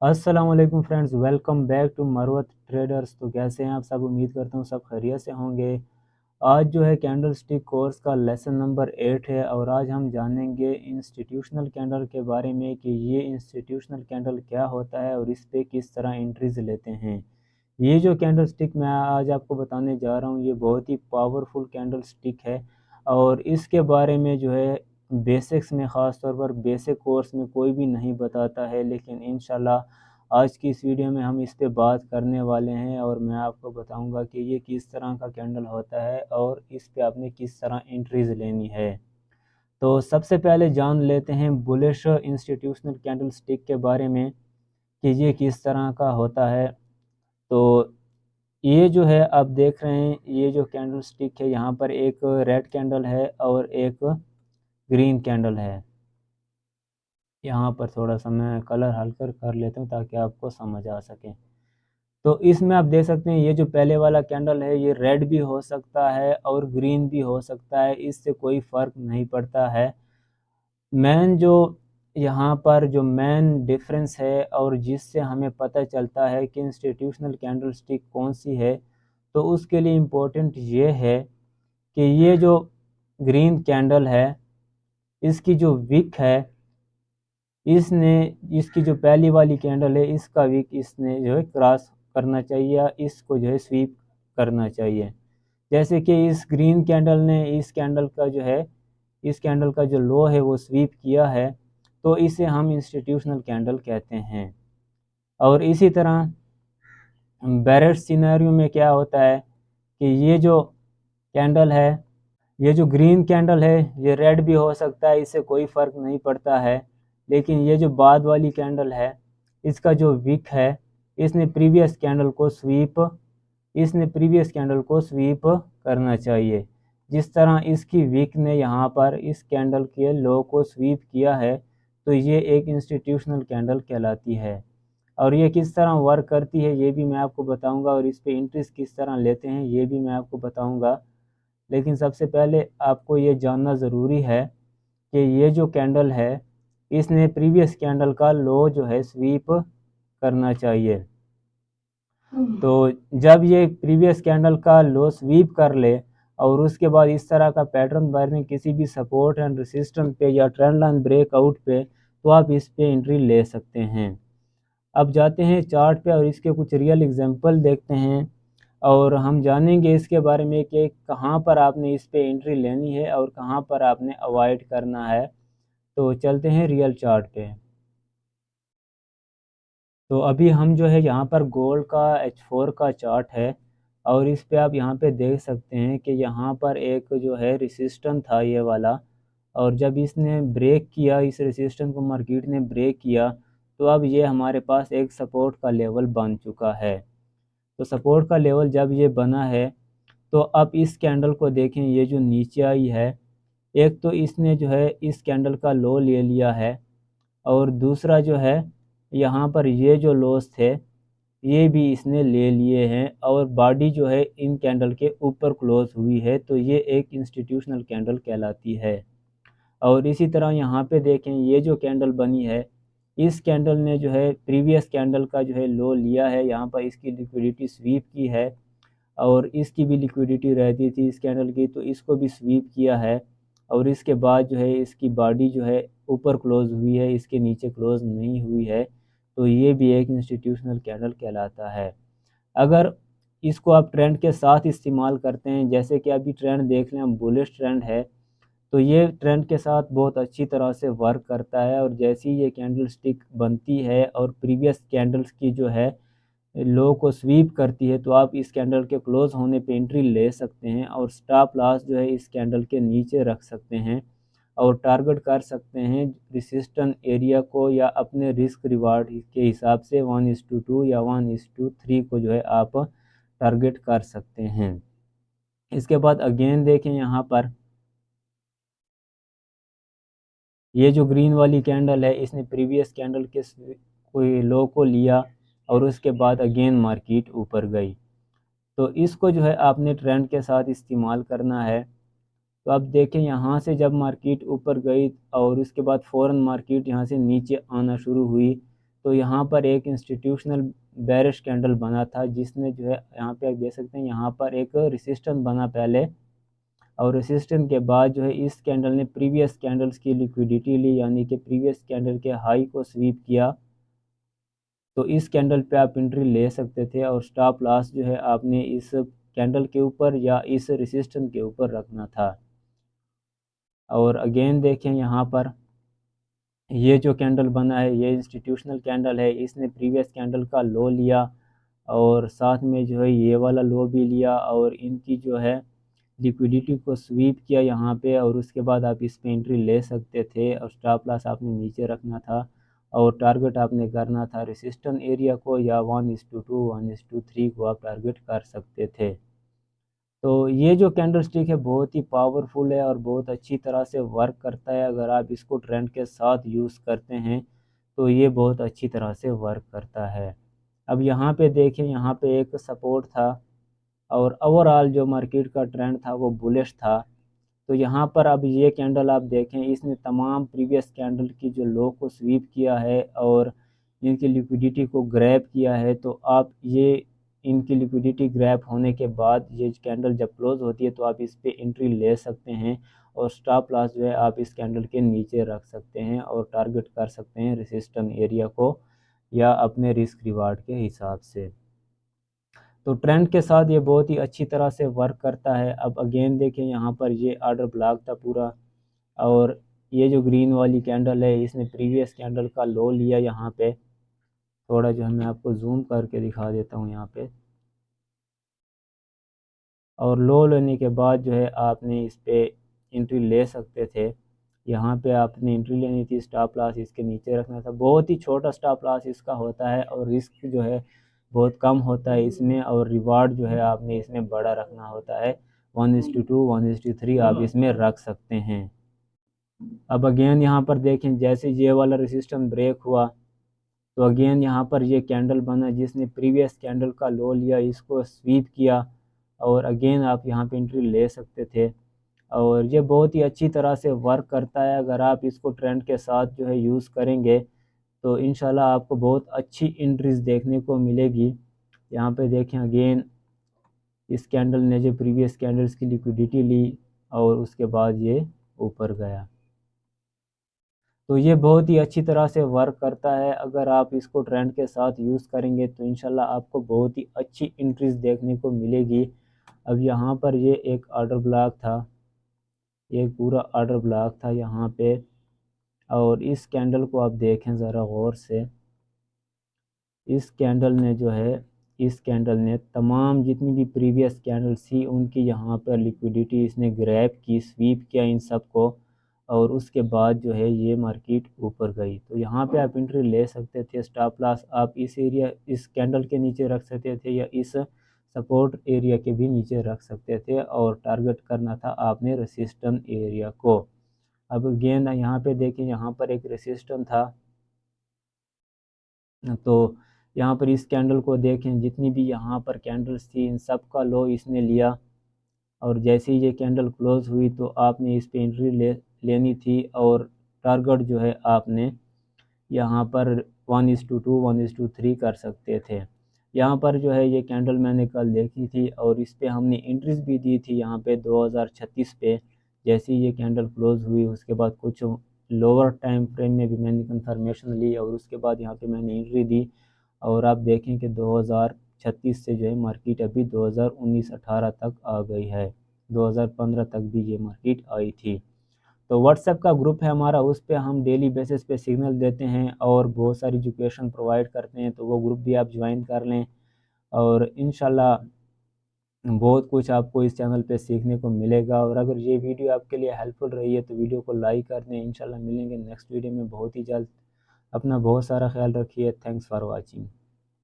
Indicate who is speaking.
Speaker 1: अस्सलाम वालेकुम friends, welcome back to Marwat traders. तो कैसे हैं आप सब? उम्मीद करता हूँ सब खैरियत से होंगे। आज जो है कैंडल स्टिक कोर्स का लेसन नंबर 8 है और आज हम जानेंगे इंस्टीट्यूशनल कैंडल के बारे में कि ये इंस्टीट्यूशनल कैंडल क्या होता है और इस पे किस तरह एंट्रीज लेते हैं। ये जो कैंडल स्टिक मैं आज आपको बताने जा रहा हूँ ये बहुत ही पावरफुल कैंडल स्टिक है और इसके बारे में जो है बेसिक्स में, ख़ास तौर पर बेसिक कोर्स में कोई भी नहीं बताता है, लेकिन इंशाल्लाह आज की इस वीडियो में हम इस पे बात करने वाले हैं और मैं आपको बताऊंगा कि ये किस तरह का कैंडल होता है और इस पे आपने किस तरह एंट्रीज लेनी है। तो सबसे पहले जान लेते हैं बुलिश इंस्टीट्यूशनल कैंडल स्टिक के बारे में कि ये किस तरह का होता है। तो ये जो है आप देख रहे हैं, ये जो कैंडल स्टिक है यहाँ पर एक रेड कैंडल है और एक ग्रीन कैंडल है। यहाँ पर थोड़ा सा मैं कलर हल्का कर लेता हूँ ताकि आपको समझ आ सके। तो इसमें आप देख सकते हैं ये जो पहले वाला कैंडल है ये रेड भी हो सकता है और ग्रीन भी हो सकता है, इससे कोई फ़र्क नहीं पड़ता है। मेन जो यहाँ पर जो मेन डिफरेंस है और जिससे हमें पता चलता है कि इंस्टीट्यूशनल कैंडल स्टिक कौन सी है, तो उसके लिए इम्पोर्टेंट ये है कि ये जो ग्रीन कैंडल है इसकी जो विक है, इसने इसकी जो पहली वाली कैंडल है इसका विक इसने जो है क्रॉस करना चाहिए या इसको जो है स्वीप करना चाहिए। जैसे कि इस ग्रीन कैंडल ने इस कैंडल का जो है, इस कैंडल का जो लो है वो स्वीप किया है, तो इसे हम इंस्टीट्यूशनल कैंडल कहते हैं। और इसी तरह बेरेट सिनेरियो में क्या होता है कि ये जो कैंडल है, ये जो ग्रीन कैंडल है ये रेड भी हो सकता है, इससे कोई फ़र्क नहीं पड़ता है। लेकिन ये जो बाद वाली कैंडल है इसका जो विक है इसने प्रीवियस कैंडल को स्वीप इसने प्रीवियस कैंडल को स्वीप करना चाहिए। जिस तरह इसकी विक ने यहाँ पर इस कैंडल के लो को स्वीप किया है, तो ये एक इंस्टीट्यूशनल कैंडल कहलाती है। और ये किस तरह वर्क करती है ये भी मैं आपको बताऊंगा और इस पे इंटरेस्ट किस तरह लेते हैं ये भी मैं आपको बताऊंगा। लेकिन सबसे पहले आपको ये जानना ज़रूरी है कि ये जो कैंडल है इसने प्रीवियस कैंडल का लो जो है स्वीप करना चाहिए। तो जब ये प्रीवियस कैंडल का लो स्वीप कर ले और उसके बाद इस तरह का पैटर्न बने किसी भी सपोर्ट एंड रेसिस्टेंस पे या ट्रेंड लाइन ब्रेकआउट पे, तो आप इस पे एंट्री ले सकते हैं। अब जाते हैं चार्ट पे और इसके कुछ रियल एग्जांपल देखते हैं और हम जानेंगे इसके बारे में कि कहाँ पर आपने इस पे एंट्री लेनी है और कहाँ पर आपने अवॉइड करना है। तो चलते हैं रियल चार्ट पे। तो अभी हम जो है यहाँ पर गोल्ड का H4 का चार्ट है और इस पे आप यहाँ पे देख सकते हैं कि यहाँ पर एक जो है रेसिस्टेंस था ये वाला, और जब इसने ब्रेक किया, इस रेसिस्टेंस को मार्केट ने ब्रेक किया, तो अब ये हमारे पास एक सपोर्ट का लेवल बन चुका है। तो सपोर्ट का लेवल जब ये बना है तो अब इस कैंडल को देखें, ये जो नीचे आई है, एक तो इसने जो है इस कैंडल का लो ले लिया है और दूसरा जो है यहाँ पर ये जो लॉस थे ये भी इसने ले लिए हैं और बॉडी जो है इन कैंडल के ऊपर क्लोज हुई है, तो ये एक इंस्टीट्यूशनल कैंडल कहलाती है। और इसी तरह यहाँ पे देखें, ये जो कैंडल बनी है इस कैंडल ने जो है प्रीवियस कैंडल का जो है लो लिया है, यहाँ पर इसकी लिक्विडिटी स्वीप की है और इसकी भी लिक्विडिटी रहती थी इस कैंडल की, तो इसको भी स्वीप किया है और इसके बाद जो है इसकी बॉडी जो है ऊपर क्लोज हुई है, इसके नीचे क्लोज नहीं हुई है, तो ये भी एक इंस्टीट्यूशनल कैंडल कहलाता है। अगर इसको आप ट्रेंड के साथ इस्तेमाल करते हैं, जैसे कि अभी ट्रेंड देख लें, हम बुलिश ट्रेंड है, तो ये ट्रेंड के साथ बहुत अच्छी तरह से वर्क करता है और जैसी ये कैंडल स्टिक बनती है और प्रीवियस कैंडल्स की जो है लो को स्वीप करती है, तो आप इस कैंडल के क्लोज होने पे एंट्री ले सकते हैं और स्टॉप लॉस जो है इस कैंडल के नीचे रख सकते हैं और टारगेट कर सकते हैं रेसिस्टेंस एरिया को, या अपने रिस्क रिवार्ड के हिसाब से 1:2 या 1:3 को जो है आप टारगेट कर सकते हैं। इसके बाद अगेन देखें, यहाँ पर ये जो ग्रीन वाली कैंडल है इसने प्रीवियस कैंडल के कोई लो को लिया और उसके बाद अगेन मार्केट ऊपर गई, तो इसको जो है आपने ट्रेंड के साथ इस्तेमाल करना है। तो अब देखें, यहाँ से जब मार्केट ऊपर गई और उसके बाद फ़ौरन मार्केट यहाँ से नीचे आना शुरू हुई, तो यहाँ पर एक इंस्टीट्यूशनल बेरिश कैंडल बना था, जिसने जो है यहाँ पे आप देख सकते हैं यहाँ पर एक रेसिस्टेंस बना पहले, और रेसिस्टेंस के बाद जो है इस कैंडल ने प्रीवियस कैंडल्स की लिक्विडिटी ली, यानी कि प्रीवियस कैंडल के हाई को स्वीप किया। तो इस कैंडल पे आप एंट्री ले सकते थे, और स्टॉप लॉस जो है आपने इस कैंडल के ऊपर या इस रेसिस्टेंस के ऊपर रखना था। और अगेन देखें यहाँ पर ये जो कैंडल बना है ये इंस्टीट्यूशनल कैंडल है, इसने प्रीवियस कैंडल का लो लिया और साथ में जो है ये वाला लो भी लिया, और इनकी जो है लिक्विडिटी को स्वीप किया यहाँ पे, और उसके बाद आप इस पे एंट्री ले सकते थे, और स्टॉप लॉस आपने नीचे रखना था, और टारगेट आपने करना था रेसिस्टेंस एरिया को, या 1:2 1:3 को आप टारगेट कर सकते थे। तो ये जो कैंडल स्टिक है बहुत ही पावरफुल है और बहुत अच्छी तरह से वर्क करता है। अगर आप इसको ट्रेंड के साथ यूज़ करते हैं तो ये बहुत अच्छी तरह से वर्क करता है। अब यहाँ पे देखें, यहाँ पे एक सपोर्ट था और ओवरऑल जो मार्केट का ट्रेंड था वो बुलिश था। तो यहाँ पर अब ये कैंडल आप देखें, इसने तमाम प्रीवियस कैंडल की जो लो को स्वीप किया है और इनकी लिक्विडिटी को ग्रैब किया है। तो आप ये इनकी लिक्विडिटी ग्रैब होने के बाद ये कैंडल जब क्लोज होती है तो आप इस पे एंट्री ले सकते हैं, और स्टॉप लॉस जो है आप इस कैंडल के नीचे रख सकते हैं और टारगेट कर सकते हैं रेसिस्टेंस एरिया को, या अपने रिस्क रिवार्ड के हिसाब से। तो ट्रेंड के साथ ये बहुत ही अच्छी तरह से वर्क करता है। अब अगेन देखें, यहाँ पर ये ऑर्डर ब्लॉक था पूरा, और ये जो ग्रीन वाली कैंडल है इसने प्रीवियस कैंडल का लो लिया यहाँ पे। थोड़ा जो है मैं आपको जूम करके दिखा देता हूँ यहाँ पे, और लो लेने के बाद जो है आपने इस पे एंट्री ले सकते थे। यहाँ पे आपने एंट्री लेनी थी, स्टॉप लॉस इसके नीचे रखना था। बहुत ही छोटा स्टॉप लॉस इसका होता है और रिस्क जो है बहुत कम होता है इसमें, और रिवार्ड जो है आपने इसमें बड़ा रखना होता है। 1:2 1:3 आप इसमें रख सकते हैं। अब अगेन यहाँ पर देखें, जैसे ये वाला रेसिस्टेंस ब्रेक हुआ तो अगेन यहाँ पर ये कैंडल बना जिसने प्रीवियस कैंडल का लो लिया, इसको स्वीप किया, और अगेन आप यहाँ पे एंट्री ले सकते थे। और ये बहुत ही अच्छी तरह से वर्क करता है। अगर आप इसको ट्रेंड के साथ जो है यूज़ करेंगे तो इंशाल्लाह आपको बहुत अच्छी एंट्रीज देखने को मिलेगी। यहाँ पे देखें, अगेन इस कैंडल ने जो प्रीवियस कैंडल्स की लिक्विडिटी ली और उसके बाद ये ऊपर गया। तो ये बहुत ही अच्छी तरह से वर्क करता है। अगर आप इसको ट्रेंड के साथ यूज़ करेंगे तो इंशाल्लाह आपको बहुत ही अच्छी एंट्रीज देखने को मिलेगी। अब यहाँ पर ये एक ऑर्डर ब्लॉक था, ये पूरा ऑर्डर ब्लॉक था यहाँ पे, और इस कैंडल को आप देखें ज़रा गौर से। इस कैंडल ने जो है, इस कैंडल ने तमाम जितनी भी प्रीवियस कैंडल्स थी उनकी यहाँ पर लिक्विडिटी इसने ग्रैब की, स्वीप किया इन सब को, और उसके बाद जो है ये मार्केट ऊपर गई। तो यहाँ पे आप एंट्री ले सकते थे। स्टॉप लॉस आप इस एरिया, इस कैंडल के नीचे रख सकते थे, या इस सपोर्ट एरिया के भी नीचे रख सकते थे, और टारगेट करना था आपने रेसिस्टेंस एरिया को। अब गेंद यहाँ पे देखें, यहाँ पर एक रेसिस्टेंस था, तो यहाँ पर इस कैंडल को देखें, जितनी भी यहाँ पर कैंडल्स थी इन सब का लो इसने लिया, और जैसे ही ये कैंडल क्लोज हुई तो आपने इस पे एंट्री लेनी थी, और टारगेट जो है आपने यहाँ पर 1:2 1:3 कर सकते थे। यहाँ पर जो है ये कैंडल मैंने कल देखी थी और इस पे हमने एंट्रीज भी दी थी यहाँ पे 2036 पे। जैसे ही ये कैंडल क्लोज हुई उसके बाद कुछ लोअर टाइम फ्रेम में भी मैंने कंफर्मेशन ली, और उसके बाद यहाँ पे मैंने एंट्री दी, और आप देखें कि 2036 से जो है मार्केट अभी 2019-18 तक आ गई है। 2015 तक भी ये मार्केट आई थी। तो व्हाट्सएप का ग्रुप है हमारा, उस पे हम डेली बेसिस पे सिग्नल देते हैं और बहुत सारी एजुकेशन प्रोवाइड करते हैं, तो वो ग्रुप भी आप ज्वाइन कर लें, और इंशाल्लाह बहुत कुछ आपको इस चैनल पे सीखने को मिलेगा। और अगर ये वीडियो आपके लिए हेल्पफुल रही है तो वीडियो को लाइक कर दें। इंशाल्लाह मिलेंगे नेक्स्ट वीडियो में बहुत ही जल्द। अपना बहुत सारा ख्याल रखिए। Thanks for watching.